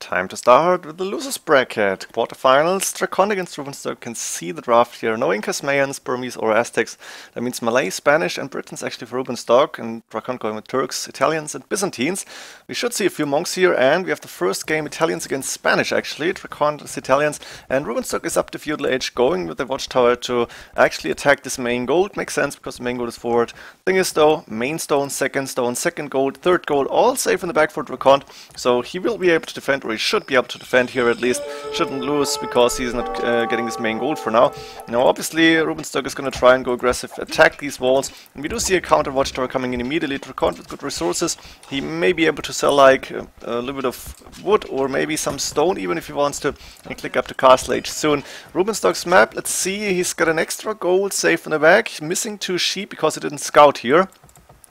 Time to start with the losers bracket. Quarterfinals, DraCoNT against Rubenstock. Can see the draft here. No Incas, Mayans, Burmese or Aztecs. That means Malay, Spanish and Britons actually for Rubenstock. And DraCoNT going with Turks, Italians and Byzantines. We should see a few monks here, and we have the first game Italians against Spanish actually. DraCoNT is Italians and Rubenstock is up to feudal age, going with the watchtower to actually attack this main gold. Makes sense because the main gold is forward. Thing is though, main stone, second gold, third gold, all safe in the back for DraCoNT. So he will be able to defend, or he should be able to defend here at least. Shouldn't lose because he's not getting his main gold for now. Now obviously Rubenstock is going to try and go aggressive, attack these walls. And we do see a counter watchtower coming in immediately. DraCoNT with good resources. He may be able to sell like a little bit of wood or maybe some stone even if he wants to, and click up to Castle Age soon. Rubenstock's map, let's see, he's got an extra gold safe in the back. Missing 2 sheep because he didn't scout here.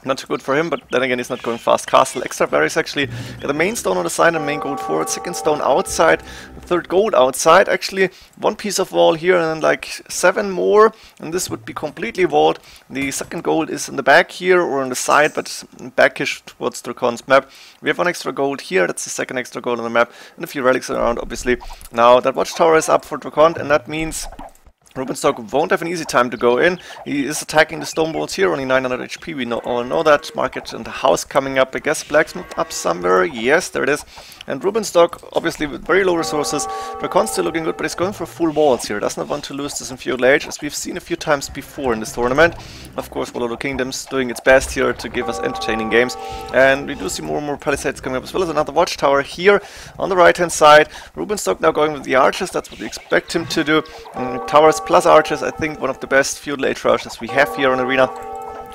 Not too good for him, but then again he's not going fast. Castle extra berries actually. Got the main stone on the side and main gold forward. Second stone outside, third gold outside. Actually, 1 piece of wall here and then like 7 more. And this would be completely walled. The second gold is in the back here or on the side, but backish towards DraCoNT's map. We have 1 extra gold here. That's the second extra gold on the map. And a few relics around, obviously. Now that watchtower is up for DraCoNT, and that means Rubenstock won't have an easy time to go in. He is attacking the stone walls here, only 900 HP, we all know that. Market and the house coming up, I guess blacksmith up somewhere, yes, there it is. And Rubenstock, obviously with very low resources. DraCoNT still looking good, but he's going for full walls here. Does not want to lose this in feudal age, as we've seen a few times before in this tournament. Of course, World of the Kingdoms doing its best here to give us entertaining games. And we do see more and more palisades coming up, as well as another watchtower here on the right-hand side. Rubenstock now going with the archers, that's what we expect him to do. Towers plus archers, I think one of the best feudal age archers we have here on Arena.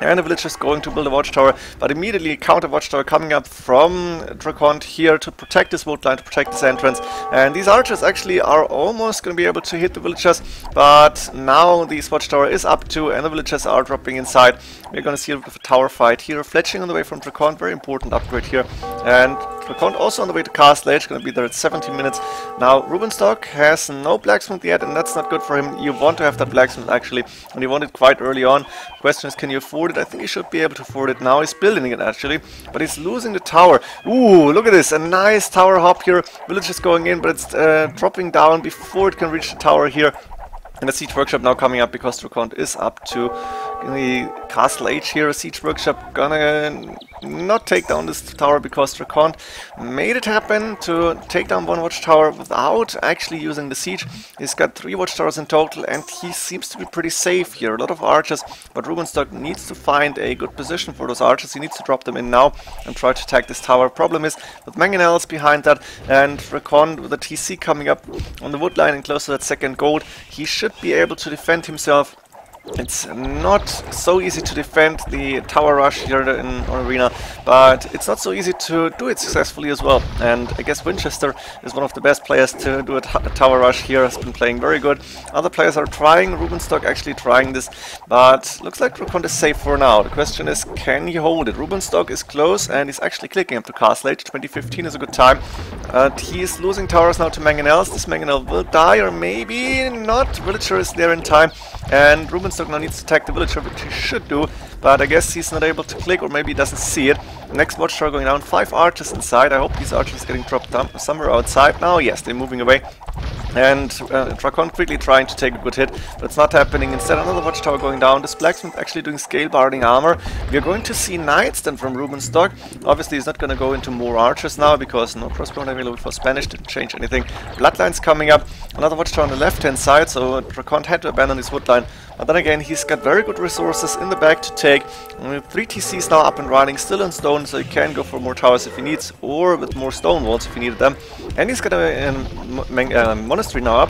And the villagers going to build a watchtower, but immediately a counter watchtower coming up from DraCoNT here to protect this wood line, to protect this entrance. And these archers actually are almost going to be able to hit the villagers, but now this watchtower is up to, and the villagers are dropping inside. We're going to see a bit of a tower fight here. Fletching on the way from DraCoNT, very important upgrade here. And DraCoNT also on the way to Castle Age, going to be there at 17 minutes. Now Rubenstock has no blacksmith yet, and that's not good for him. You want to have that blacksmith actually, and you want it quite early on. Question is, can you afford it? I think he should be able to afford it now. He's building it actually, but he's losing the tower. Ooh, look at this, a nice tower hop here. Village is going in, but it's dropping down before it can reach the tower here. And the siege workshop now coming up because DraCoNT is up to the Castle Age here. A siege workshop gonna not take down this tower because DraCoNT made it happen to take down 1 watchtower without actually using the siege. He's got 3 watchtowers in total and he seems to be pretty safe here. A lot of archers, but Rubenstock needs to find a good position for those archers. He needs to drop them in now and try to attack this tower. Problem is with mangonels behind that and DraCoNT with a TC coming up on the wood line and close to that second gold, he should be able to defend himself. It's not so easy to defend the tower rush here in Arena, but it's not so easy to do it successfully as well. And I guess Winchester is one of the best players to do a tower rush here, has been playing very good. Other players are trying, Rubenstock actually trying this, but looks like DraCoNT is safe for now. The question is, can he hold it? Rubenstock is close and he's actually clicking up to Castle Age. 2015 is a good time. He is losing towers now to mangonels. This mangonel will die or maybe not. Villager is there in time, and Rubenstock now needs to attack the villager, which he should do, but I guess he's not able to click, or maybe he doesn't see it. Next watchtower going down, 5 archers inside. I hope these archers getting dropped down somewhere outside now. Yes, they're moving away. And DraCoNT quickly trying to take a good hit, but it's not happening. Instead, another watchtower going down. This blacksmith actually doing scale barding armor. We're going to see knights then from Rubenstock. Obviously, he's not going to go into more archers now because no crossbow available for Spanish. Didn't change anything. Bloodlines coming up. Another watchtower on the left-hand side, so DraCoNT had to abandon his wood line. But then again, he's got very good resources in the back to take. 3 TCs now up and running, still in stone, so he can go for more towers if he needs, or with more stone walls if he needed them. And he's got a monastery now up.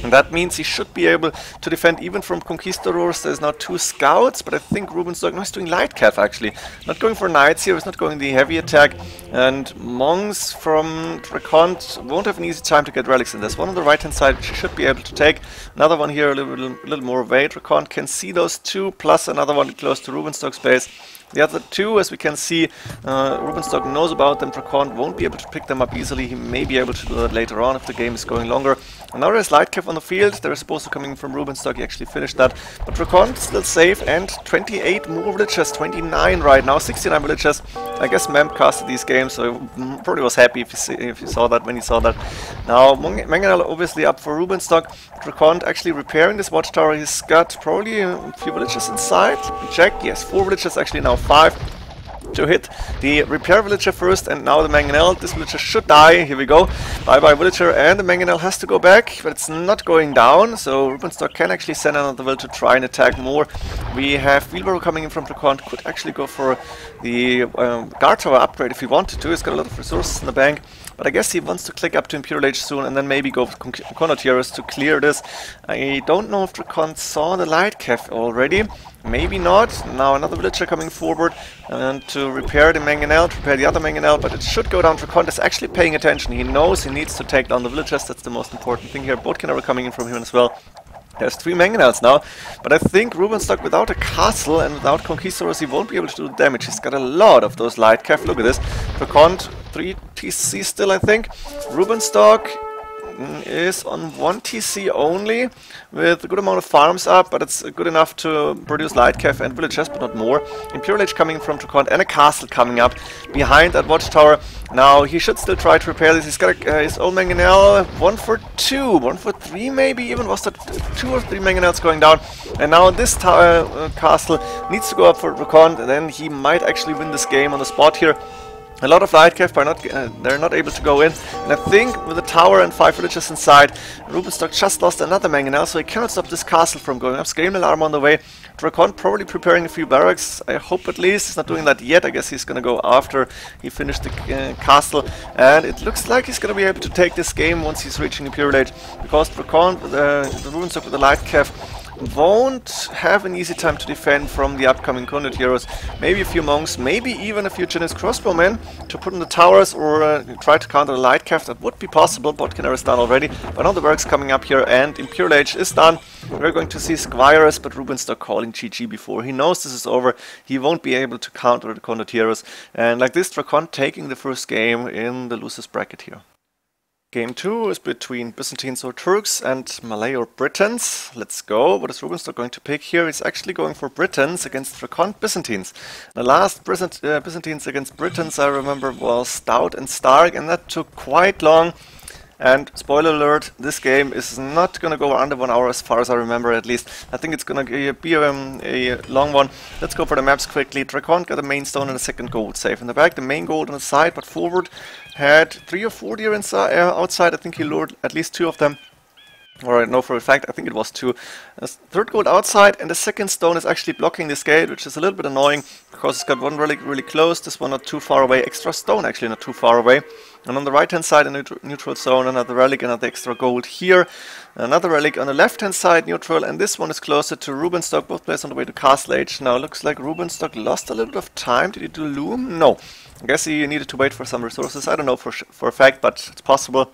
And that means he should be able to defend even from conquistadors. There's now 2 scouts, but I think Rubenstock, no, he's doing light cav actually. Not going for knights here, he's not going the heavy attack. And monks from DraCoNT won't have an easy time to get relics in. There's one on the right hand side which he should be able to take. Another one here a little more away. DraCoNT can see those 2, plus another one close to Rubenstock's base. The other two, as we can see, Rubenstock knows about them. DraCoNT won't be able to pick them up easily. He may be able to do that later on if the game is going longer. And now there's Lightcap on the field. They're supposed to coming from Rubenstock. He actually finished that. But DraCoNT still safe, and 28 more villagers, 29 right now, 69 villagers. I guess Mem casted these games, so he probably was happy if you saw that, when he saw that. Now, Mangonel obviously up for Rubenstock. DraCoNT actually repairing this watchtower. He's got probably a few villagers inside. Let me check. Yes, 4 villagers, actually now 5. To hit the repair villager first, and now the Mangonel. This villager should die. Here we go. Bye bye villager, and the Mangonel has to go back, but it's not going down, so Rubenstock can actually send another villager to try and attack more. We have Wheelbarrow coming in from DraCoNT, could actually go for the guard tower upgrade if he wanted to. He's got a lot of resources in the bank, but I guess he wants to click up to Imperial Age soon and then maybe go for Conquerors to clear this. I don't know if DraCoNT saw the light cav already. Maybe not. Now another villager coming forward and to repair the Mangonel, to repair the other Mangonel, but it should go down. DraCoNT is actually paying attention. He knows he needs to take down the villagers. That's the most important thing here. Boatkin are coming in from him as well. There's 3 Mangonels now, but I think Rubenstock without a castle and without Conquerors, he won't be able to do the damage. He's got a lot of those light cav. Look at this. DraCoNT 3 TC still, I think. Rubenstock is on 1 TC only, with a good amount of farms up, but it's good enough to produce light cav and villagers, but not more. Imperial Age coming from DraCoNT and a castle coming up behind that watchtower. Now he should still try to repair this. He's got his own Mangonel, 1 for 2, 1 for 3 maybe even. Was that 2 or 3 Mangonels going down? And now this castle needs to go up for DraCoNT, and then he might actually win this game on the spot here. A lot of light cav, but they're not able to go in. And I think with the tower and 5 villagers inside, Rubenstock just lost another Mangonel, so he cannot stop this castle from going up. Scale alarm on the way. DraCoNT probably preparing a few barracks, I hope at least. He's not doing that yet. I guess he's going to go after he finished the castle. And it looks like he's going to be able to take this game once he's reaching Imperial Age, because DraCoNT, the Rubenstock with the light cav, won't have an easy time to defend from the upcoming Conquerors heroes. Maybe a few monks, maybe even a few Chinese crossbowmen to put in the towers or try to counter the light cav. That would be possible. Boatkin is done already, but now the work's coming up here and Imperial Age is done. We're going to see Squires, but Rubenstock calling GG before. He knows this is over. He won't be able to counter the Conquerors heroes. And like this, DraCoNT taking the first game in the losers bracket here. Game 2 is between Byzantines or Turks and Malay or Britons. Let's go. What is Rubenstock going to pick here? He's actually going for Britons against DraCoNT Byzantines. The last Byzantines against Britons, I remember, was Stout and Stark, and that took quite long. And spoiler alert, this game is not going to go under 1 hour as far as I remember, at least. I think it's going to be a long one. Let's go for the maps quickly. DraCoNT got a main stone and a second gold safe in the back. The main gold on the side, but forward had 3 or 4 deer inside, outside. I think he lured at least 2 of them. Or I know for a fact, I think it was 2. Third gold outside, and the second stone is actually blocking this gate, which is a little bit annoying, because it's got one relic really close, this one not too far away, extra stone actually not too far away. And on the right hand side in the neutral zone, another relic, another extra gold here. Another relic on the left hand side, neutral, and this one is closer to Rubenstock, both players on the way to Castle Age. Now it looks like Rubenstock lost a little bit of time. Did he do loom? No. I guess he needed to wait for some resources. I don't know for a fact, but it's possible,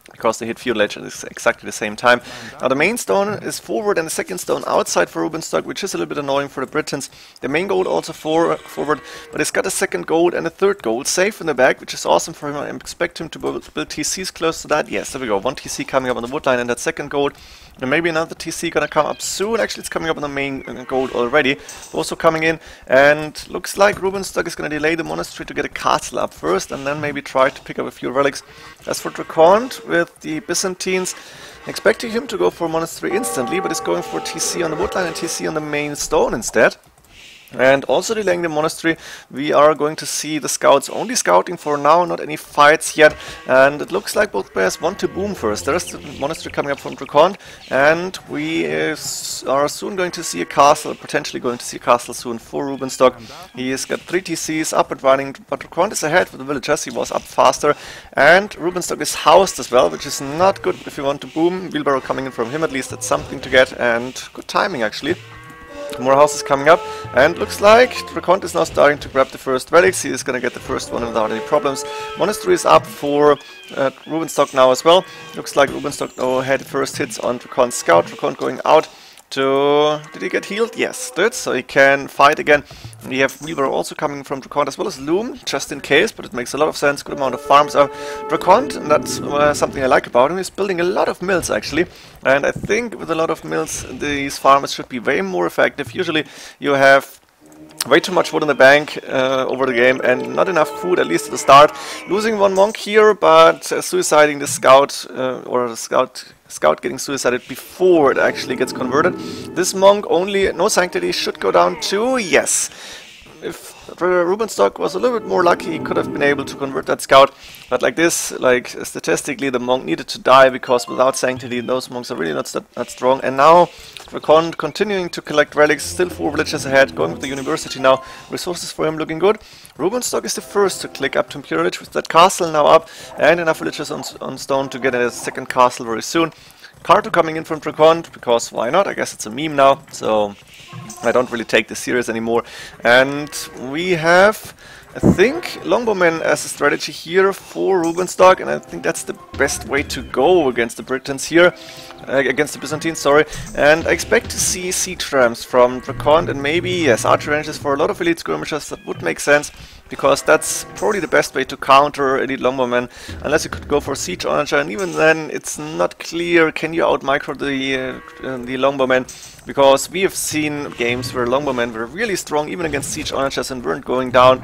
because they hit Feudal Age at exactly the same time. Now the main stone is forward and the second stone outside for Rubenstock, which is a little bit annoying for the Britons. The main gold also forward, but it's got a second gold and a third gold safe in the back, which is awesome for him. I expect him to build TCs close to that. Yes, there we go. 1 TC coming up on the wood line and that second gold. And maybe another TC gonna come up soon. Actually, it's coming up on the main gold already. Also coming in, and looks like Rubenstock is gonna delay the monastery to get a castle up first, and then maybe try to pick up a few relics. As for DraCoNT with the Byzantines, expecting him to go for monastery instantly, but he's going for TC on the woodline and TC on the main stone instead. And also delaying the monastery, we are going to see the scouts only scouting for now, not any fights yet. And it looks like both players want to boom first. There is the monastery coming up from DraCoNT, and we are soon going to see a castle, potentially going to see a castle soon for Rubenstock. He has got 3 TCs up and running, but DraCoNT is ahead with the villagers. He was up faster, and Rubenstock is housed as well, which is not good if you want to boom. Wheelbarrow coming in from him, at least that's something to get, and good timing actually. More houses coming up, and looks like DraCoNT is now starting to grab the first relics. He is going to get the first one without any problems. Monastery is up for Rubenstock now as well. Looks like Rubenstock now had the first hits on DraCoNT's scout. DraCoNT going out to... Did he get healed? Yes, did, so he can fight again. We have MoAre also coming from DraCoNT as well as Loom, just in case, but it makes a lot of sense. Good amount of farms. DraCoNT, and that's something I like about him, he's building a lot of mills actually. And I think with a lot of mills, these farmers should be way more effective. Usually you have way too much wood in the bank over the game and not enough food, at least at the start. Losing one monk here, but suiciding the scout, or the scout getting suicided before it actually gets converted. This monk only, no sanctity, should go down too, yes. If Rubenstock was a little bit more lucky, he could have been able to convert that scout. But like this, like statistically, the monk needed to die because without sanctity, those monks are really not that strong. And now, DraCoNT continuing to collect relics, still 4 villages ahead, going with the university now. Resources for him looking good. Rubenstock is the first to click up to Imperial Village with that castle now up, and enough villages on stone to get a second castle very soon. Carto coming in from DraCoNT, because why not? I guess it's a meme now, so I don't really take this serious anymore. And we have, I think, Longbowmen as a strategy here for Rubenstock, and I think that's the best way to go against the Britons here, against the Byzantines, sorry. And I expect to see siege rams from DraCoNT, and maybe, yes, archer ranges for a lot of elite skirmishers. That would make sense, because that's probably the best way to counter elite longbowmen, unless you could go for siege onager, and even then it's not clear can you out micro the longbowmen, because we have seen games where longbowmen were really strong even against siege onagers and weren't going down.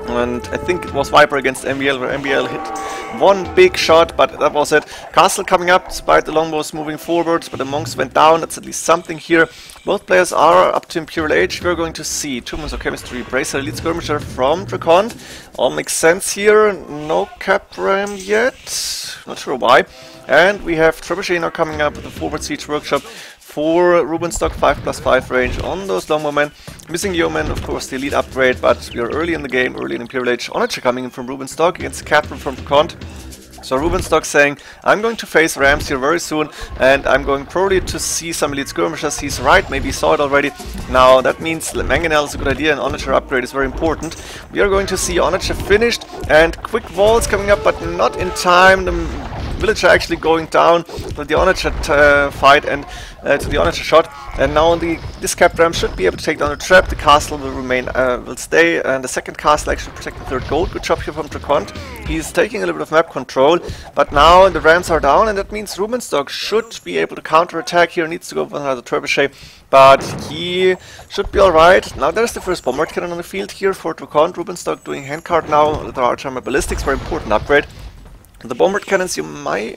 And I think it was Viper against MBL, where MBL hit one big shot, but that was it. Castle coming up despite the longbows moving forwards, but the monks went down. That's at least something here. Both players are up to Imperial Age. We're going to see 2 months of chemistry, Bracer, elite skirmisher from DraCoNT. All makes sense here. No cap ram yet. Not sure why. And we have Trebuchet now coming up with the forward siege workshop for Rubenstock 5+5 range on those longbowmen. Missing yeomen, of course, the elite upgrade, but we are early in the game, early in Imperial Age. Onager coming in from Rubenstock against Captain from DraCoNT. So Rubenstock saying, I'm going to face rams here very soon, and I'm going probably to see some elite skirmishers. He's right, maybe he saw it already. Now that means Mangonel is a good idea, and Onager upgrade is very important. We are going to see Onager finished, and quick walls coming up, but not in time. The villager actually going down to the Onager fight and to the Onager shot, and now this cap ram should be able to take down the trap. The castle will remain, will stay, and the second castle actually protect the third gold. Good job here from DraCoNT. He's taking a little bit of map control, but now the rams are down, and that means Rubenstock should be able to counter-attack here. Needs to go with another trebuchet, but he should be alright. Now there's the first bombard cannon on the field here for DraCoNT. Rubenstock doing handcart now. The archer armor ballistics, very important upgrade. The bombard cannons you might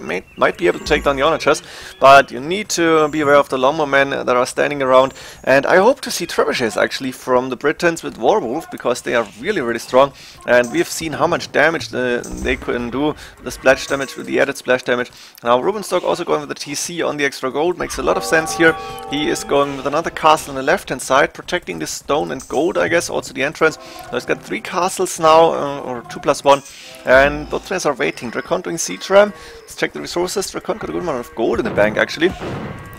be able to take down the onagers, but you need to be aware of the longbowmen that are standing around. And I hope to see trebuchets actually from the Britons with Warwolf, because they are really strong. And we have seen how much damage they can do, the splash damage with the added splash damage. Now Rubenstock also going with the TC on the extra gold, makes a lot of sense here. He is going with another castle on the left hand side, protecting the stone and gold, I guess, also the entrance. So he's got 3 castles now, or 2+1, and both players are waiting. DraCoNT doing siege ram. Let's check the resources. DraCoNT got a good amount of gold in the bank actually.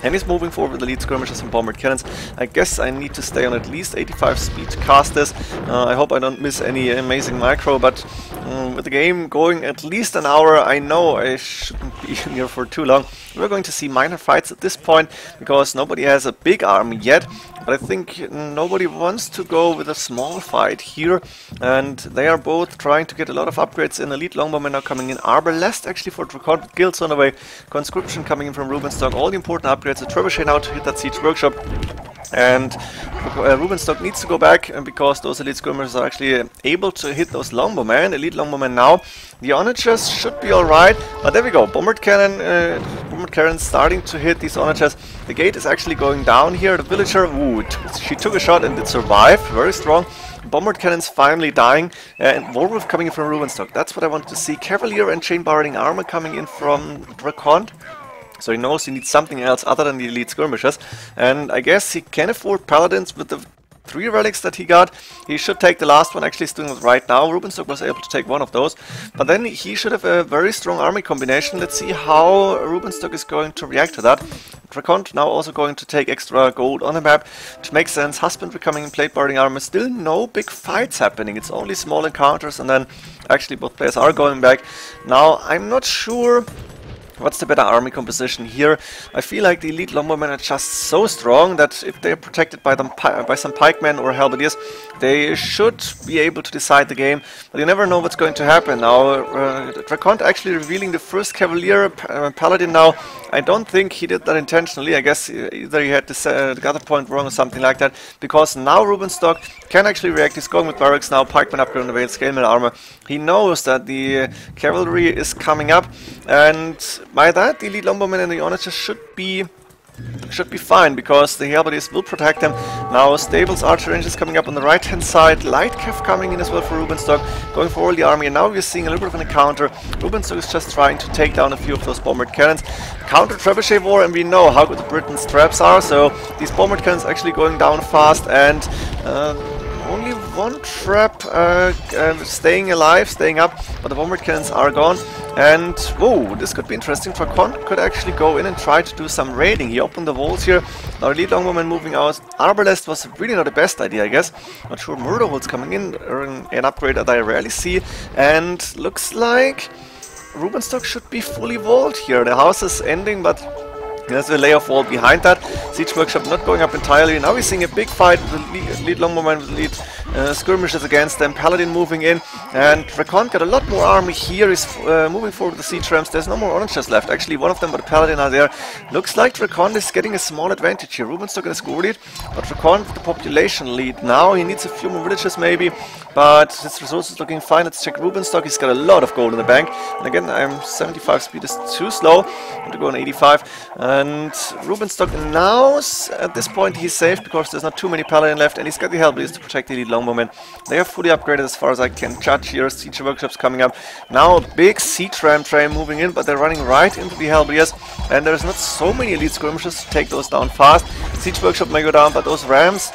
And he's moving forward with the lead skirmishers and bombard cannons. I guess I need to stay on at least 85 speed to cast this. I hope I don't miss any amazing micro, but with the game going at least an hour, I know I shouldn't be in here for too long. We're going to see minor fights at this point, because nobody has a big army yet. But I think nobody wants to go with a small fight here. And they are both trying to get a lot of upgrades in. Elite longbowmen now coming in. Arbalest actually for DraCoNT. Guilds on the way. Conscription coming in from Rubenstock. All the important upgrades. A trebuchet now to hit that siege workshop. And Rubenstock needs to go back, because those elite skirmishers are actually able to hit those longbowmen. Elite longbowmen now. The onagers should be alright, but there we go. Bombard cannon starting to hit these onagers. The gate is actually going down here. The villager, ooh, she took a shot and did survive. Very strong. Bombard cannons finally dying, and Warwolf coming in from Rubenstock. That's what I wanted to see. Cavalier and chain barring armor coming in from DraCoNT. So he knows he needs something else other than the elite skirmishers, and I guess he can afford paladins with the 3 relics that he got. He should take the last one. Actually, he's doing it right now. Rubenstock was able to take one of those, but then he should have a very strong army combination. Let's see how Rubenstock is going to react to that. DraCoNT now also going to take extra gold on the map, which makes sense. Husbandry coming in, plate barding armor. Still no big fights happening. It's only small encounters, and then actually both players are going back. Now I'm not sure What's the better army composition here? I feel like the elite longbowmen are just so strong that if they're protected by some pikemen or halberdiers, they should be able to decide the game. But you never know what's going to happen. Now, DraCoNT actually revealing the first cavalier paladin now. I don't think he did that intentionally. I guess either he had the gather point wrong or something like that. Because now Rubenstock can actually react. He's going with barracks now. Pikemen upgrade on the veil, scale mail armor. He knows that the cavalry is coming up, and by that the elite longbowmen and the onagers should be fine, because the halberdiers will protect them. Now stables, archer ranges coming up on the right hand side, light cav coming in as well for Rubenstock, going for all the army, and now we're seeing a little bit of an encounter. Rubenstock is just trying to take down a few of those bombard cannons. Counter trebuchet war, and we know how good the Britain's traps are, so these bombard cannons actually going down fast, and only one trap staying alive, staying up, but the bombard cannons are gone. And whoa, this could be interesting. DraCoNT could actually go in and try to do some raiding. He opened the walls here. Now elite longbowmen moving out. Arbalest was really not the best idea, I guess. Not sure. Murder holes coming in, an upgrade that I rarely see. And looks like Rubenstock should be fully walled here. The house is ending, but there's a layer of wall behind that. Siege workshop not going up entirely. Now we're seeing a big fight with the lead longbowmen, with the lead skirmishes against them. Paladin moving in, and DraCoNT got a lot more army here. He's moving forward with the siege rams. There's no more onagers left. Actually, one of them, but the Paladin are there. Looks like DraCoNT is getting a small advantage here. Rubenstock in a score lead, but DraCoNT with the population lead now. He needs a few more villages maybe, but his resources looking fine. Let's check Rubenstock. He's got a lot of gold in the bank. And again, 75 speed is too slow. I want to go on 85. And Rubenstock now, at this point, he's safe because there's not too many Paladin left, and he's got the halberdiers to protect the elite longbowmen. They are fully upgraded as far as I can judge here. Siege workshops coming up. Now a big siege ram train moving in, but they're running right into the halberdiers, and there's not so many elite skirmishes to take those down fast. Siege workshop may go down, but those rams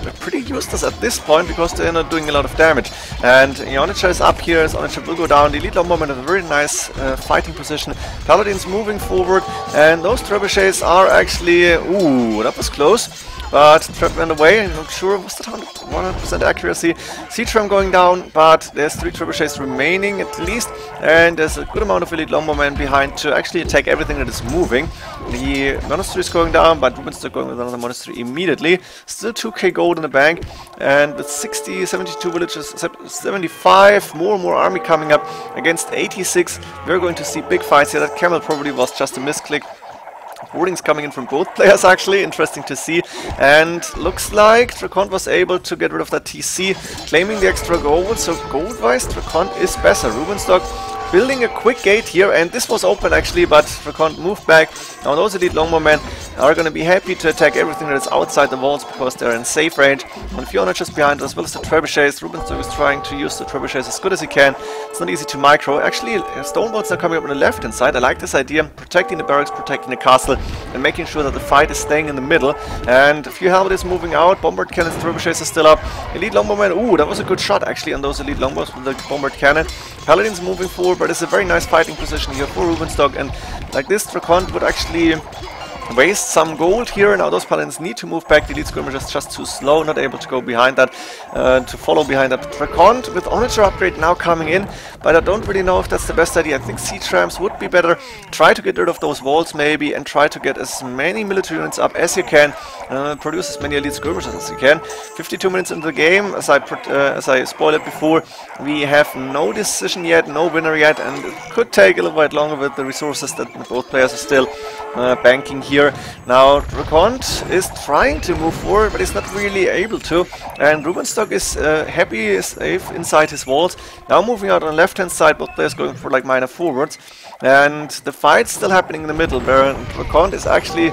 are pretty useless at this point because they're not doing a lot of damage. And the onager is up here. His onager will go down. The elite longbowmen have a very nice fighting position. Paladins moving forward, and those trebuchets are actually... ooh, that was close. But trap went away, I'm not sure, was that 100% accuracy? Siege ram going down, but there's 3 trebuchets remaining at least, and there's a good amount of elite longbowmen behind to actually attack everything that is moving. The monastery is going down, but Rubenstock going with another monastery immediately. Still 2k gold in the bank, and with 60, 72 villages, 75, more army coming up against 86. We're going to see big fights here. That camel probably was just a misclick. Boardings coming in from both players, actually, interesting to see. And looks like DraCoNT was able to get rid of that TC, claiming the extra gold. So gold-wise, DraCoNT is better. Rubenstock building a quick gate here, and this was open actually, but DraCoNT moved back. Now those elite longbowmen are going to be happy to attack everything that is outside the walls because they're in safe range. And a few onagers behind as well as the trebuchets. Rubenstock is trying to use the trebuchets as good as he can. It's not easy to micro. Actually, stone bolts are coming up on the left hand side. I like this idea, protecting the barracks, protecting the castle, and making sure that the fight is staying in the middle. And a few halberdiers moving out. Bombard cannons, trebuchets are still up. Elite longbowmen, ooh, that was a good shot actually on those elite longbows with the bombard cannon. Paladins moving forward, but it's a very nice fighting position here for Rubenstock, and like this DraCoNT would actually waste some gold here. Now those paladins need to move back. The elite skirmishers is just too slow, not able to go behind that, to follow behind that. DraCoNT with onager upgrade now coming in, but I don't really know if that's the best idea. I think siege rams would be better. Try to get rid of those walls maybe, and try to get as many military units up as you can. Produce as many elite skirmishers as you can. 52 minutes into the game, as I spoiled it before, we have no decision yet, no winner yet, and it could take a little bit longer with the resources that both players are still banking here. Now DraCoNT is trying to move forward, but he's not really able to, and Rubenstock is happy, is safe inside his walls. Now moving out on the left hand side, both players going for like minor forwards, and the fight's still happening in the middle where DraCoNT is actually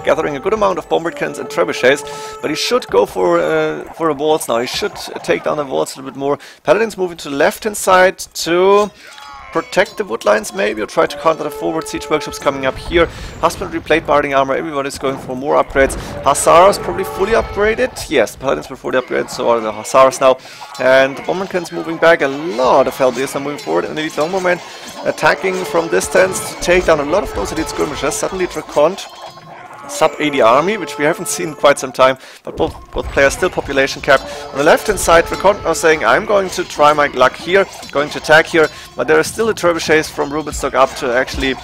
gathering a good amount of bombard cannons and trebuchets, but he should go for a walls now. He should take down the walls a little bit more. Paladins moving to the left hand side to protect the wood lines maybe, or try to counter the forward. Siege workshops coming up here. Husbandry, plate barding armor, everybody's going for more upgrades. Hussars probably fully upgraded. Yes, Paladins were fully upgraded, so are the Hussars now. And the bombard cannons moving back. A lot of halberdiers are moving forward, and the elite longbowmen attacking from distance to take down a lot of those elite skirmishers. Suddenly DraCoNT sub-80 army, which we haven't seen in quite some time, but both players still population capped. On the left-hand side, DraCoNT now saying, I'm going to try my luck here, going to attack here, but there is still a trebuchets from Rubenstock up to actually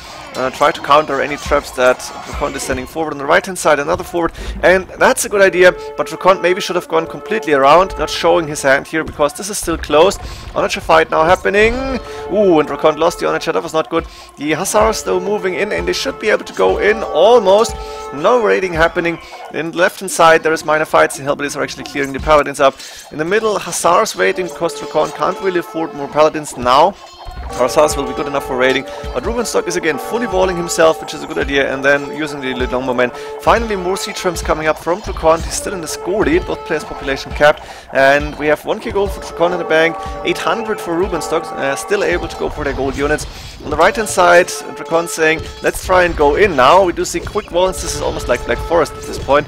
try to counter any traps that DraCoNT is sending forward. On the right-hand side, another forward, and that's a good idea, but DraCoNT maybe should have gone completely around, not showing his hand here, because this is still closed. Onager fight now happening. Ooh, and DraCoNT lost the Onager, that was not good. The Hussars though moving in, and they should be able to go in almost. No raiding happening. In the left-hand side, there is minor fights. The Hellbodies are actually clearing the Paladins up. In the middle, Hussars waiting, because DraCoNT can't really afford more Paladins now. Hussars will be good enough for raiding, but Rubenstock is again fully walling himself, which is a good idea, and then using the elite longbowmen. Finally, more siege trams coming up from DraCoNT. He's still in the score lead, both players population capped, and we have 1k gold for DraCoNT in the bank, 800 for Rubenstock, still able to go for their gold units. On the right hand side, DraCoNT saying, let's try and go in now. We do see quick walls. This is almost like Black Forest at this point.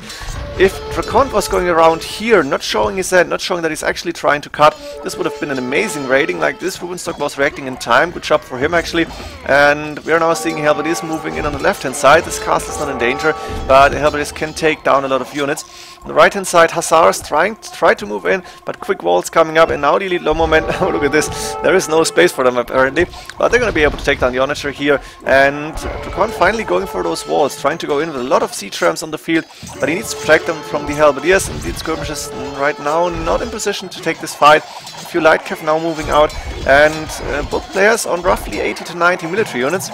If DraCoNT was going around here, not showing his head, not showing that he's actually trying to cut, this would have been an amazing raiding like this. Rubenstock was reacting in time, good job for him actually. And we are now seeing Hellbodies moving in on the left hand side. This castle is not in danger, but Hellbodies can take down a lot of units. On the right hand side, Hussars try to move in, but quick walls coming up, and now the elite longbowmen. Oh, look at this, there is no space for them apparently, but they're going to be able to take down the Onager here. And DraCoNT finally going for those walls, trying to go in with a lot of siege rams on the field, but he needs to protect them from the Hellbodiers. And the skirmishers right now not in position to take this fight. A few light cav now moving out, and both players on roughly 80 to 90 military units.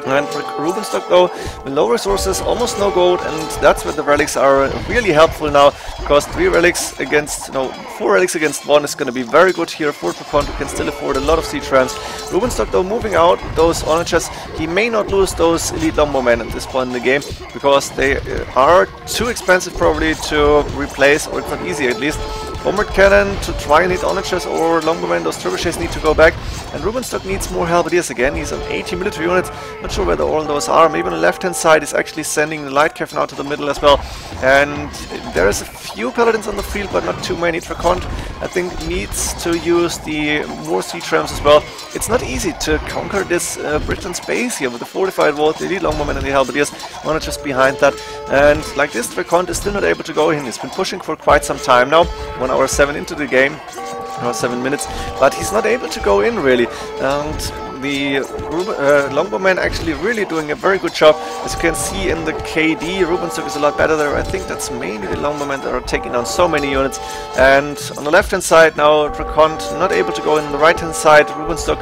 And Rubenstock though, with low resources, almost no gold, and that's where the relics are really helpful now, because 4 relics against 1 is going to be very good here for DraCoNT, who can still afford a lot of siege rams. Rubenstock though moving out those Onagers. He may not lose those elite longbowmen at this point in the game, because they are too expensive probably to replace, or it's not easy at least. Bombard cannon to try and hit Onagers or longbowmen, those trebuchets need to go back, and Rubenstock needs more Hellbodiers again. He's on 80 military units, not sure whether all those are. Maybe on the left hand side is actually sending the light cav now to the middle as well, and there is a few Paladins on the field, but not too many. DraCoNT, I think, needs to use the more siege rams as well. It's not easy to conquer this Britain space here with the fortified walls, the elite longbowmen and the Hellbodiers, Onagers behind that, and like this, DraCoNT is still not able to go in. He's been pushing for quite some time now, 1 hour 7 into the game, 7 minutes, but he's not able to go in really. And the longbowmen actually really doing a very good job. As you can see in the KD, Rubenstock is a lot better there. I think that's mainly the longbowmen that are taking down so many units. And on the left hand side now, DraCoNT not able to go in. On the right hand side, Rubenstock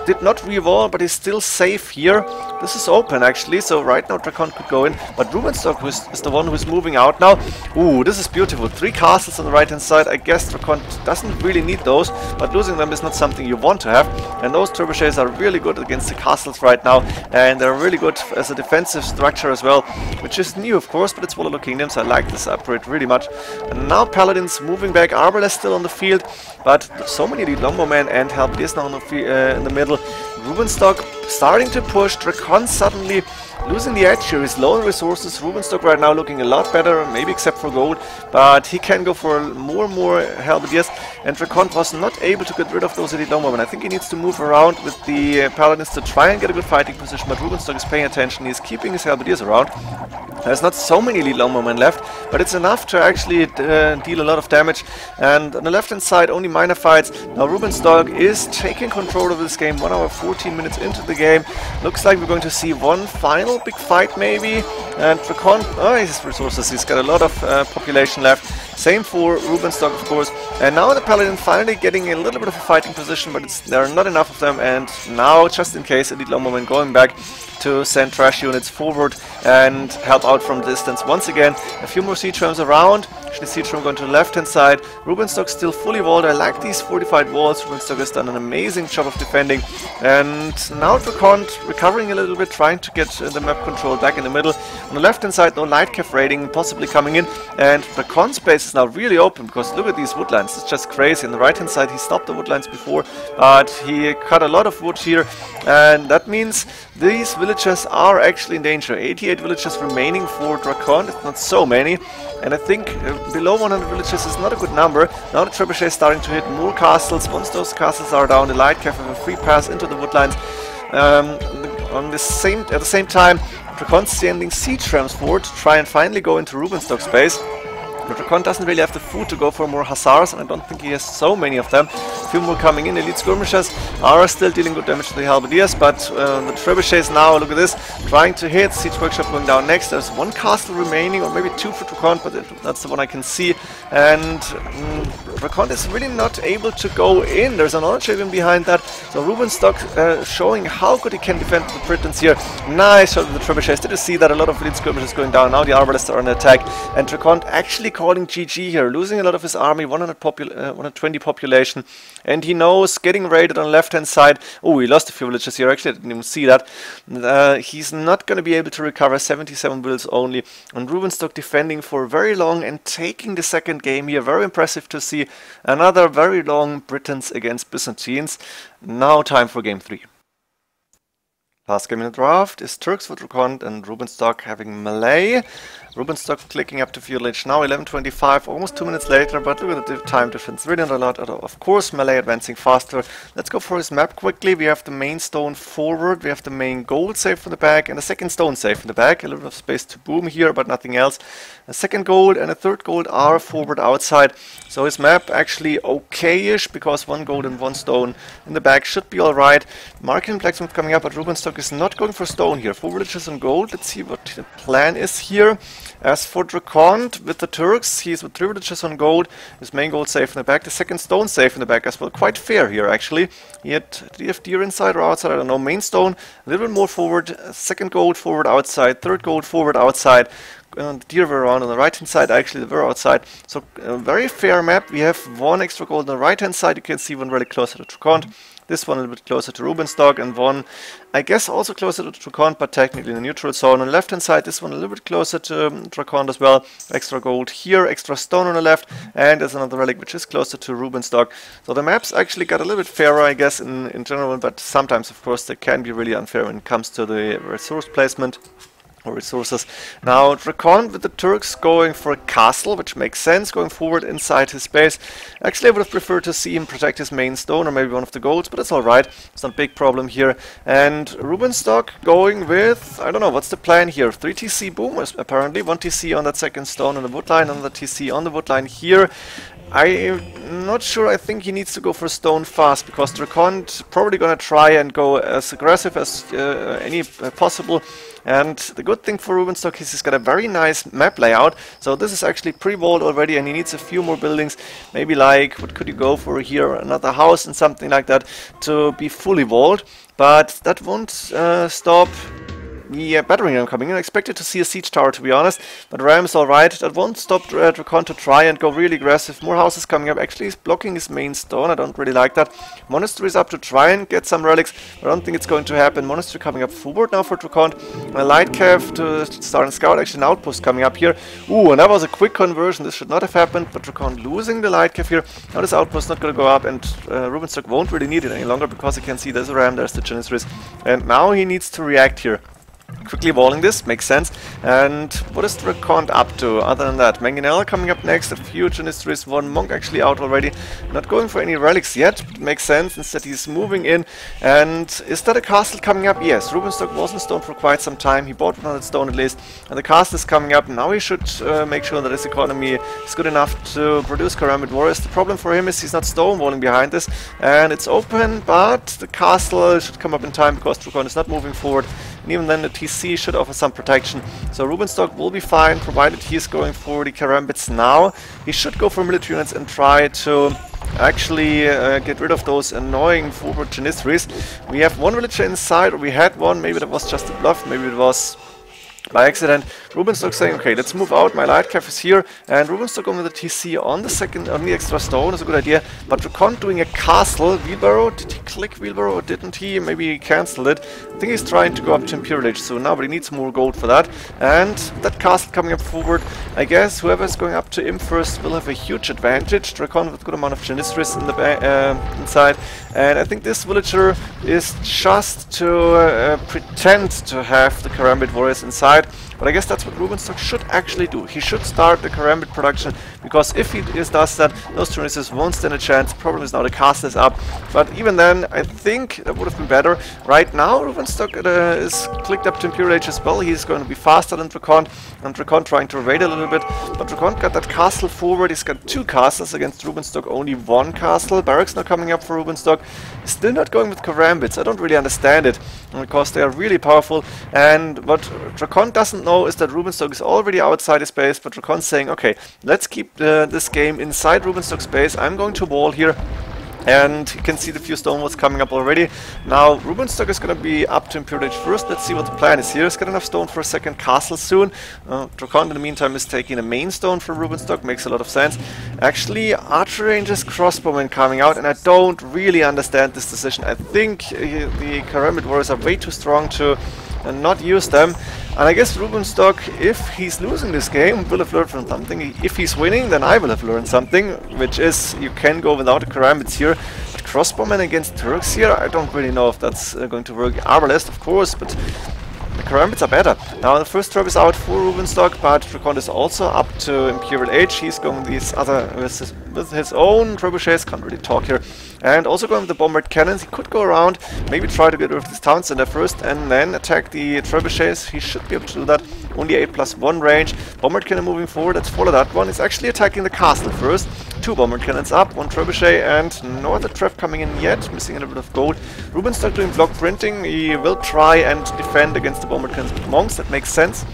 did not re-wall, but is still safe here. This is open actually, so right now DraCoNT could go in, but Rubenstock is the one who's moving out now. Ooh, this is beautiful. 3 castles on the right hand side. I guess DraCoNT doesn't really need those, but losing them is not something you want to have. And those trebuchets are really good against the castles right now, and they're really good as a defensive structure as well, which is new of course, but it's Warlord Kingdoms. I like this upgrade really much. And now Paladins moving back. Arbalest still on the field, but so many elite longbowmen and Hellbodiers now in the middle. Rubenstock starting to push. DraCoNT suddenly losing the edge here. He's low on resources. Rubenstock right now looking a lot better, maybe except for gold, but he can go for more and more Hellbodiers, and DraCoNT was not able to get rid of those elite longbowmen. I think he needs to move around with the Paladins to try and get a good fighting position, but Rubenstock is paying attention. He's keeping his Hellbodiers around. There's not so many elite longbowmen left, but it's enough to actually deal a lot of damage. And on the left hand side, only minor fights. Now Rubenstock is taking control of this game, 1 hour 14 minutes into the game. Looks like we're going to see one final big fight maybe. And DraCoNT, his resources, he's got a lot of population left. Same for Rubenstock of course. And now the Paladin finally getting a little bit of a fighting position, but there are not enough of them. And now, just in case, elite longbowmen going back to send trash units forward and help out from distance. Once again, a few more siege rams around. Actually, siege ram going to the left hand side. Rubenstock still fully walled. I like these fortified walls. Rubenstock has done an amazing job of defending. And now DraCoNT recovering a little bit, trying to get the map control back in the middle. On the left hand side, no light cav raiding possibly coming in. And DraCoNT space is now really open, because look at these woodlands. It's just crazy. On the right hand side, he stopped the woodlands before, but he cut a lot of wood here. And that means these villages are actually in danger. 88 villages remaining for DraCoNT. It's not so many. And I think below 100 villages is not a good number. Now the trebuchet is starting to hit more castles. Once those castles are down, the light cav have a free pass into the woodlands. At the same time, DraCoNT sending siege rams forward to try and finally go into Rubenstock space. But DraCoNT doesn't really have the food to go for more hussars, and I don't think he has so many of them. A few more coming in. Elite skirmishers are still dealing good damage to the halberdiers, but the trebuchets now, look at this, trying to hit. Siege workshop going down next. There's one castle remaining, or maybe two for DraCoNT, but that's the one I can see. And DraCoNT is really not able to go in. There's an honor champion behind that. So Rubenstock showing how good he can defend the Britons here. Nice shot with the trebuchets. Did you see that? A lot of elite skirmishers going down. Now the arbalists are on attack, and DraCoNT actually calling GG here, losing a lot of his army, 120 population, and he knows getting raided on the left hand side. Oh, he lost a few villages here, actually I didn't even see that. He's not going to be able to recover, 77 villas only, and Rubenstock defending for very long and taking the second game here. Very impressive to see another very long Britons against Byzantines. Now time for game 3. Last game in the draft is Turks for DraCoNT and Rubenstock having melee. Rubenstock clicking up to feudal age now, 11:25, almost 2 minutes later, but look at the time difference, really not a lot. Of course, melee advancing faster. Let's go for his map quickly. We have the main stone forward, we have the main gold safe in the back, and a second stone safe in the back. A little bit of space to boom here, but nothing else. A second gold and a third gold are forward outside. So his map actually okay-ish, because one gold and one stone in the back should be alright. Marking blacksmith coming up, but Rubenstock is not going for stone here. 4 villages on gold. Let's see what the plan is here. As for DraCoNT, with the Turks, he's with 3 villages on gold, his main gold safe in the back, the second stone safe in the back as well. Quite fair here, actually. Did he have deer inside or outside? I don't know. Main stone, a little bit more forward, second gold forward outside, third gold forward outside. The deer were around on the right hand side, actually they were outside. So a very fair map. We have one extra gold on the right hand side, you can see one really closer to DraCoNT. This one a little bit closer to Rubenstock, and one, I guess, also closer to DraCoNT, but technically in the neutral zone. On the left hand side, this one a little bit closer to DraCoNT as well. Extra gold here, extra stone on the left, and there's another relic which is closer to Rubenstock. So the maps actually got a little bit fairer, I guess, in general, but sometimes, of course, they can be really unfair when it comes to the resource placement. Resources. Now DraCoNT with the Turks going for a castle, which makes sense, going forward inside his base. Actually I would have preferred to see him protect his main stone or maybe one of the golds, but it's alright, it's not a big problem here. And Rubenstock going with, I don't know, what's the plan here? 3 TC boomers apparently, 1 TC on that second stone on the wood line, another TC on the wood line here. I'm not sure, I think he needs to go for stone fast, because DraCoNT probably gonna try and go as aggressive as any possible. And the good thing for Rubenstock is he's got a very nice map layout. So this is actually pre-walled already, and he needs a few more buildings. Maybe like, what could you go for here? Another house and something like that to be fully walled. But that won't stop the battering ram coming in. I expected to see a siege tower, to be honest, but ram is alright. That won't stop DraCoNT to try and go really aggressive. More houses coming up. Actually, he's blocking his main stone. I don't really like that. Monastery is up to try and get some relics. I don't think it's going to happen. Monastery coming up forward now for DraCoNT. A light cav to start and scout. Actually, an outpost coming up here. Ooh, and that was a quick conversion. This should not have happened, but DraCoNT losing the light cav here. Now this outpost not going to go up, and Rubenstock won't really need it any longer, because you can see there's a ram, there's the Janissaries, and now he needs to react here. Quickly walling this, makes sense. And what is DraCoNT up to other than that? Mangonella coming up next, a few Janissaries, one monk actually out already. Not going for any relics yet, but makes sense. Instead he's moving in. And is that a castle coming up? Yes, Rubenstock was in stone for quite some time. He bought 100 stone at least. And the castle is coming up. Now he should make sure that his economy is good enough to produce Karambit warriors. The problem for him is he's not stone walling behind this. And it's open, but the castle should come up in time, because DraCoNT is not moving forward. And even then the TC should offer some protection. So Rubenstock will be fine, provided he's going for the Karambits now. He should go for military units and try to actually get rid of those annoying forward Janissaries. We have one villager inside, or we had one, maybe that was just a bluff, maybe it was by accident. Rubenstock saying, okay, let's move out, my light cav is here, and Rubenstock going with the TC on the second, on the extra stone is a good idea, but DraCoNT doing a castle. Wheelbarrow, did he click wheelbarrow or didn't he? Maybe he cancelled it. I think he's trying to go up to Imperial Age soon now, but he needs more gold for that. And that castle coming up forward, I guess whoever's going up to Imp first will have a huge advantage. DraCoNT with a good amount of Janissaries in the inside, and I think this villager is just to pretend to have the Karambit warriors inside. But I guess that's what Rubenstock should actually do. He should start the Karambit production, because if he does that, those Tyrannosaurs won't stand a chance. Problem is now the castle is up, but even then, I think that would have been better. Right now, Rubenstock is clicked up to Imperial Age as well. He's going to be faster than DraCoNT, and DraCoNT trying to evade a little bit, but DraCoNT got that castle forward. He's got 2 castles against Rubenstock, only 1 castle. Barracks now coming up for Rubenstock. He's still not going with Karambits. I don't really understand it, because they are really powerful, and what DraCoNT doesn't know is that Rubenstock is already outside his base, but DraCoNT's saying, okay, let's keep this game inside Rubenstock's base. I'm going to wall here. And you can see the few stone walls coming up already. Now Rubenstock is going to be up to Imperial Age first. Let's see what the plan is here. He's got enough stone for a second castle soon. DraCoNT in the meantime is taking a main stone from Rubenstock. Makes a lot of sense. Actually, Archer Ranger's crossbowmen coming out, and I don't really understand this decision. I think the Karambit warriors are way too strong to not use them. And I guess Rubenstock, if he's losing this game, will have learned from something. If he's winning, then I will have learned something, which is you can go without the Karambits here. But crossbowmen against Turks here, I don't really know if that's going to work. Arbalest, of course, but the Karambits are better. Now the first trap is out for Rubenstock, but DraCoNT is also up to Imperial Age. He's going these other with his own trebuchets, can't really talk here. And also going with the bombard cannons. He could go around, maybe try to get rid of this town center first and then attack the trebuchets. He should be able to do that. Only 8+1 range. Bombard cannon moving forward, let's follow that one. He's actually attacking the castle first. 2 bombard cannons up, 1 trebuchet, and no other trap coming in yet. Missing a little bit of gold. Rubenstock doing block printing. He will try and defend against the bombard cannons with monks, that makes sense.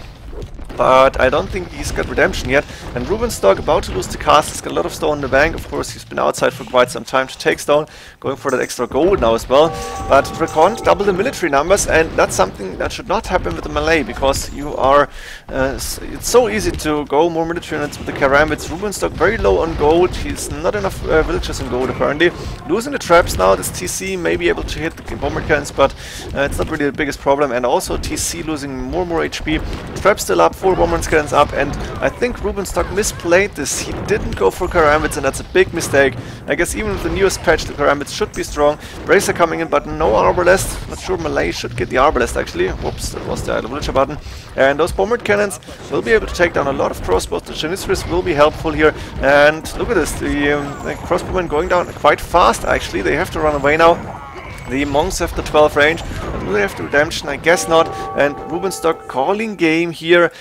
But I don't think he's got redemption yet. And Rubenstock about to lose the castle. He's got a lot of stone in the bank. Of course, he's been outside for quite some time to take stone. Going for that extra gold now as well. But DraCoNT double the military numbers, and that's something that should not happen with the melee, because you are... it's so easy to go more military units with the Karambits. Rubenstock very low on gold. He's not enough villagers in gold apparently. Losing the traps now. This TC may be able to hit the bombard cannons, but it's not really the biggest problem. And also TC losing more and more HP. Traps still up. 4 bombard cannons up, and I think Rubenstock misplayed this. He didn't go for Karambits, and that's a big mistake. I guess even with the newest patch, the Karambits should be strong. Bracer coming in, but no Arbalest. Not sure melee should get the Arbalest actually. Whoops, that was the villager button. And those bombard cannons will be able to take down a lot of crossbows. The Janissaries will be helpful here. And look at this, the crossbowmen going down quite fast actually. They have to run away now. The monks have the 12 range. Will they have the redemption? I guess not. And Rubenstock calling game here.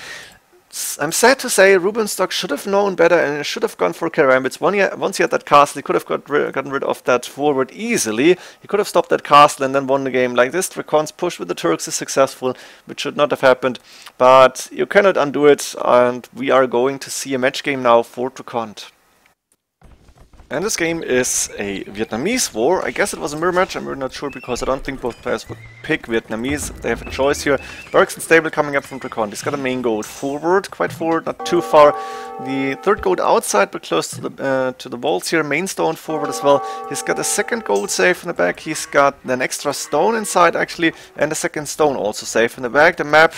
I'm sad to say Rubenstock should have known better and should have gone for Karambits. Once he had that castle, he could have gotten rid of that forward easily. He could have stopped that castle and then won the game like this. DraCoNT's push with the Turks is successful, which should not have happened. But you cannot undo it, and we are going to see a match game now for DraCoNT. And this game is a Vietnamese war. I guess it was a mirror match, I'm really not sure, because I don't think both players would pick Vietnamese. They have a choice here. Barracks and stable coming up from DraCoNT. He's got a main gold forward, quite forward, not too far. The third gold outside, but close to the walls here. Main stone forward as well. He's got a second gold safe in the back. He's got an extra stone inside actually, and a second stone also safe in the back. The map...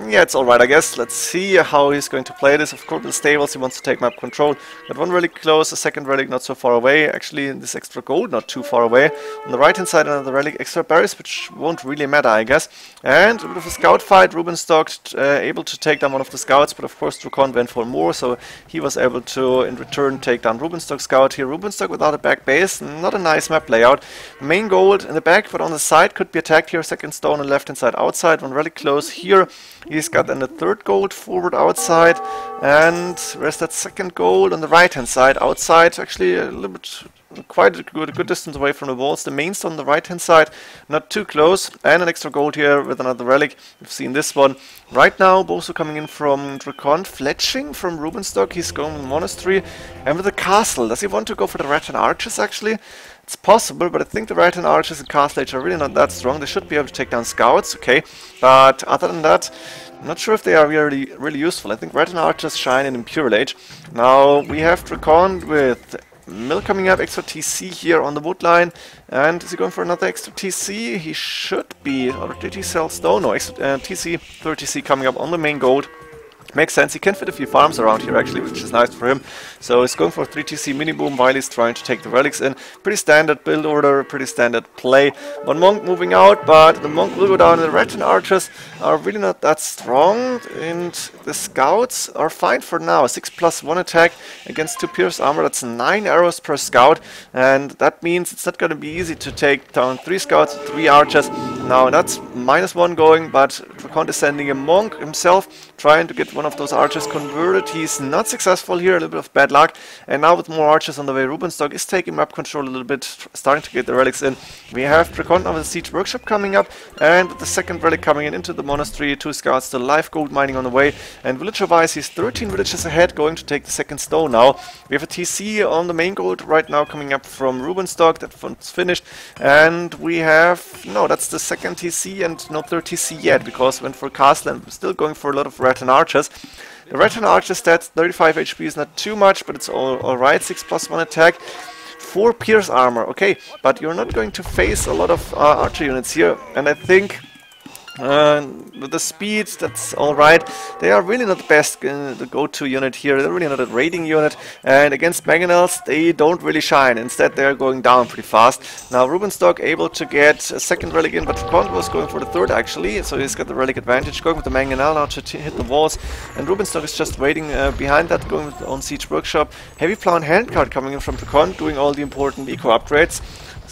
yeah, it's alright, I guess. Let's see how he's going to play this. Of course, the stables, he wants to take map control. Got one relic close, a second relic not so far away. Actually, this extra gold not too far away. On the right hand side, another relic, extra berries, which won't really matter, I guess. And a bit of a scout fight. Rubenstock able to take down one of the scouts, but of course, DraCoNT went for more, so he was able to, in return, take down Rubenstock's scout here. Rubenstock without a back base, not a nice map layout. Main gold in the back, but on the side could be attacked here. Second stone on the left hand side outside, one relic close here. He's got then the third gold forward outside, and where's that second gold on the right hand side outside, actually a little bit, quite a good distance away from the walls. The main stone on the right hand side, not too close, and an extra gold here with another relic. We've seen this one. Right now, Boso coming in from DraCoNT, fletching from Rubenstock. He's going with Monastery, and with the castle. Does he want to go for the Rattan Archers actually? It's possible, but I think the Rattan Archers in Castle Age are really not that strong. They should be able to take down scouts, okay. But other than that, I'm not sure if they are really useful. I think Rattan Archers shine in Imperial Age. Now we have DraCoNT with Mill coming up, extra TC here on the wood line. And is he going for another extra TC? He should be. Or did he sell stone? No, extra TC, 30 TC coming up on the main gold. Makes sense, he can fit a few farms around here actually, which is nice for him. So he's going for 3 TC mini boom while he's trying to take the relics in. Pretty standard build order, pretty standard play. One monk moving out, but the monk will go down. The red and archers are really not that strong, and the scouts are fine for now. 6+1 attack against 2 pierce armor, that's 9 arrows per scout, and that means it's not going to be easy to take down 3 scouts, 3 archers. Now that's -1 going, but DraCoNT is sending a monk himself, trying to get one of those archers converted. He's not successful here, a little bit of bad luck. And now with more archers on the way, Rubenstock is taking map control a little bit, starting to get the relics in. We have DraCoNT of the Siege Workshop coming up, and the second relic coming in into the monastery. 2 scouts, still live gold mining on the way. And villager-wise, he's 13 villages ahead, going to take the second stone now. We have a TC on the main gold right now coming up from Rubenstock. That one's finished. And we have, no, that's the second TC and no third TC yet, because went for castle and still going for a lot of rat and archers. The rat and archer stats, 35 HP is not too much, but it's alright. 6+1 attack, 4 pierce armor. Okay, but you're not going to face a lot of archer units here, and I think with the speed, that's alright. They are really not the best the go-to unit here. They're really not a raiding unit, and against mangonels they don't really shine. Instead they're going down pretty fast. Now Rubenstock able to get a second relic in, but DraCoNT was going for the third actually, so he's got the relic advantage, going with the mangonel now to hit the walls, and Rubenstock is just waiting behind that, going with on Siege Workshop. Heavy plow and handcart coming in from DraCoNT, doing all the important eco upgrades.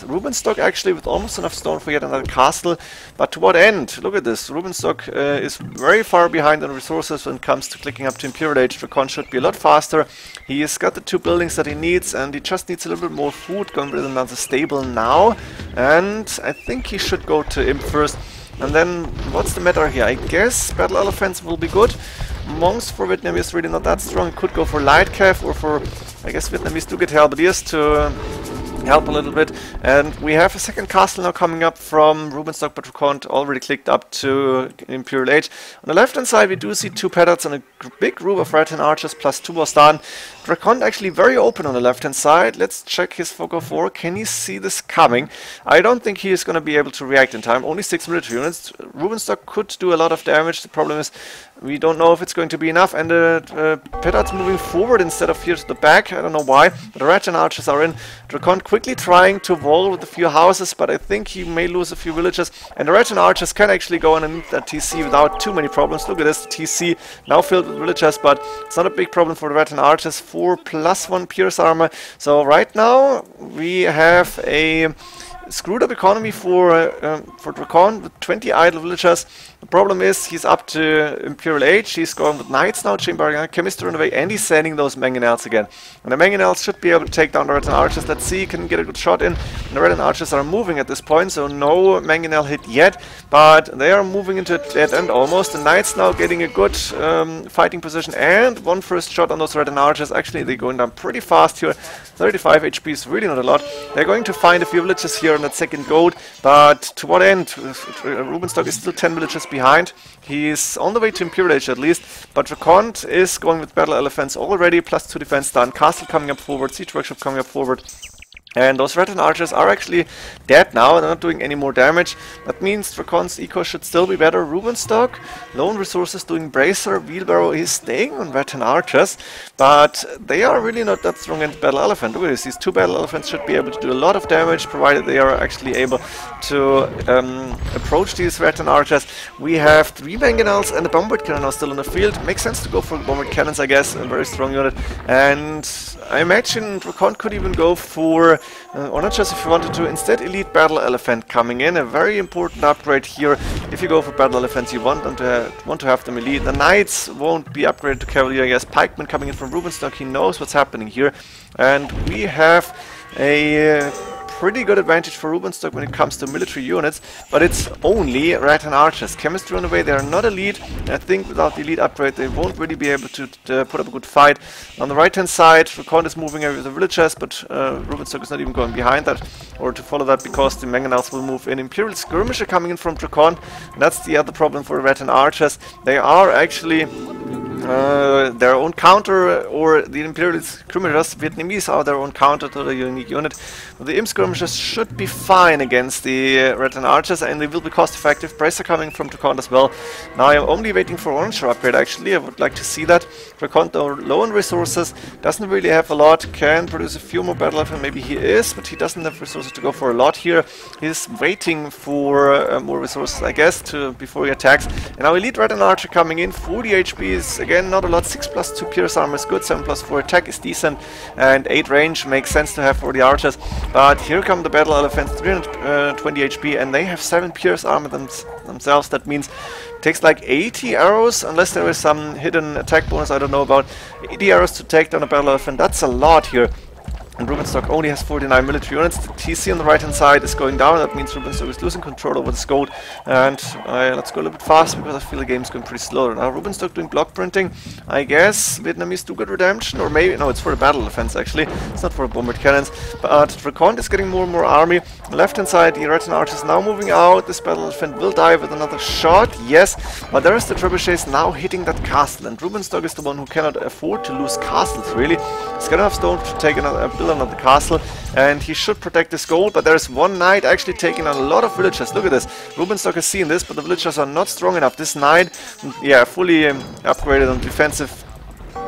Rubenstock actually with almost enough stone for yet another castle, but to what end? Look at this, Rubenstock is very far behind on resources when it comes to clicking up to Imperial Age. DraCoNT should be a lot faster. He has got the 2 buildings that he needs, and he just needs a little bit more food, going with another stable now, and I think he should go to Imp first. And then, what's the matter here? I guess Battle Elephants will be good. Monks for Vietnamese really not that strong. Could go for Light Cav, or for, I guess Vietnamese do get halberdiers to help a little bit. And we have a second castle now coming up from Rubenstock, but DraCoNT already clicked up to Imperial Age. On the left hand side we do see 2 petards and a big group of rat and archers plus 2 was done. DraCoNT actually very open on the left hand side. Let's check his Foco 4. Can he see this coming? I don't think he is going to be able to react in time. Only 6 military units. Rubenstock could do a lot of damage. The problem is we don't know if it's going to be enough, and the petards moving forward instead of here to the back. I don't know why, but the rat and archers are in. DraCoNT quickly trying to wall with a few houses, but I think he may lose a few villages, and the rat and archers can actually go underneath that TC without too many problems. Look at this, the TC now filled with villagers, but it's not a big problem for the rat and archers. 4+1 pierce armor. So right now we have a screwed up economy for DraCoNT with 20 idle villagers. The problem is he's up to Imperial Age. He's going with knights now, Chamber Chemistry on the way, and he's sending those mangonels again. And the mangonels should be able to take down the red and archers. Let's see, can get a good shot in. And the red and archers are moving at this point, so no mangonel hit yet, but they are moving into a dead end almost. The knights now getting a good fighting position, and one first shot on those red and archers. Actually, they're going down pretty fast here. 35 HP is really not a lot. They're going to find a few villages here on that second gold, but to what end? Rubenstock is still 10 villages behind. He's on the way to Imperial Age at least, but DraCoNT is going with Battle Elephants already, +2 defense done. Castle coming up forward, Siege Workshop coming up forward. And those red and archers are actually dead now, they're not doing any more damage. That means DraCoNT's eco should still be better. Rubenstock, lone resources doing bracer, wheelbarrow is staying on red and archers, but they are really not that strong in battle elephant. Look at this, these 2 battle elephants should be able to do a lot of damage, provided they are actually able to approach these red and archers. We have 3 mangonels and a bombard cannon are still in the field. Makes sense to go for bombard cannons, I guess, a very strong unit. And I imagine DraCoNT could even go for or not just if you wanted to, instead Elite Battle Elephant coming in, a very important upgrade here. If you go for Battle Elephants, you want to have them elite. The Knights won't be upgraded to Cavalier, I guess. Pikeman coming in from Rubenstock, he knows what's happening here. And we have a pretty good advantage for Rubenstock when it comes to military units, but it's only rat and archers. Chemistry on the way, they are not elite. I think without the elite upgrade they won't really be able to put up a good fight. On the right hand side, DraCoNT is moving over the villagers, but Rubenstock is not even going behind that or to follow that, because the mangonels will move in. Imperial Skirmisher coming in from DraCoNT. That's the other problem for rat and archers. They are actually their own counter, or the Imperial Skirmishers, Vietnamese are their own counter to the unique unit. The Imp skirmishers should be fine against the Red Line Archers, and they will be cost effective. Bracer coming from DraCoNT as well. Now I'm only waiting for Orange upgrade actually. I would like to see that. DraCoNT though low on resources, doesn't really have a lot, can produce a few more battle elephant, maybe he is, but he doesn't have resources to go for a lot here. He's waiting for more resources, I guess, before he attacks. And now Elite Red Line Archer coming in, 40 HP is again not a lot. 6+2 Pierce armor is good, 7+4 attack is decent, and 8 range makes sense to have for the archers. But here come the battle elephants, 320 HP, and they have 7 Pierce armor themselves. That means it takes like 80 arrows, unless there is some hidden attack bonus I don't know about. 80 arrows to take down a battle elephant, that's a lot here. And Rubenstock only has 49 military units. The TC on the right hand side is going down. That means Rubenstock is losing control over the gold. And let's go a little bit fast because I feel the game is going pretty slow. Now Rubenstock doing block printing. I guess Vietnamese do good redemption, or maybe no, it's for the battle defense actually. It's not for bombard cannons. But DraCoNT is getting more and more army. On the left hand side, the Red Line Archers now moving out. This battle defense will die with another shot. Yes, but there is the trebuchets now hitting that castle, and Rubenstock is the one who cannot afford to lose castles. Really, he's got enough stone to take build another castle, and he should protect this gold. But there's one knight actually taking on a lot of villagers. Look at this. Rubenstock has seen this, but the villagers are not strong enough. This knight, yeah, fully upgraded on defensive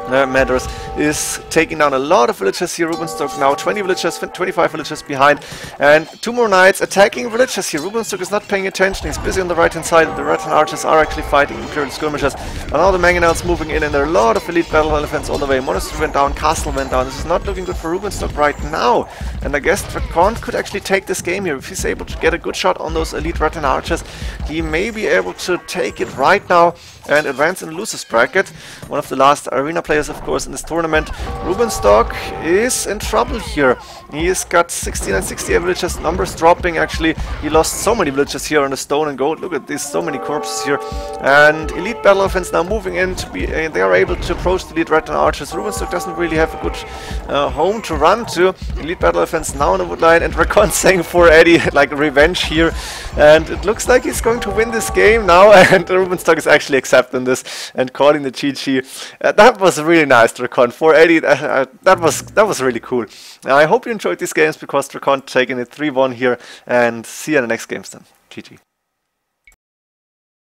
matters, is taking down a lot of villagers here. Rubenstock now 20 villagers, 25 villagers behind, and 2 more knights attacking villagers here. Rubenstock is not paying attention. He's busy on the right hand side. The Red Line Archers are actually fighting Imperial skirmishers, and now the mangonels moving in, and there are a lot of elite battle elephants all the way. Monastery went down, castle went down. This is not looking good for Rubenstock right now, and I guess DraCoNT could actually take this game here. If he's able to get a good shot on those elite Red Line Archers, he may be able to take it right now and advance in the losers bracket. One of the last arena players, of course, in this tournament. Rubenstock is in trouble here. He's got 69, 68 villagers, numbers dropping actually. He lost so many villagers here on the stone and gold. Look at this, so many corpses here. And elite battle elephants now moving in to be, they are able to approach the elite Red Line Archers. Rubenstock doesn't really have a good home to run to. Elite battle elephants now on the wood line, and DraCoNT saying for Edie, like revenge here. And it looks like he's going to win this game now, and Rubenstock is actually accepting this and calling the GG. That was really nice, DraCoNT. For Edie, that was really cool. I hope you enjoyed these games, because DraCoNT taking it 3-1 here, and see you in the next games then. GG.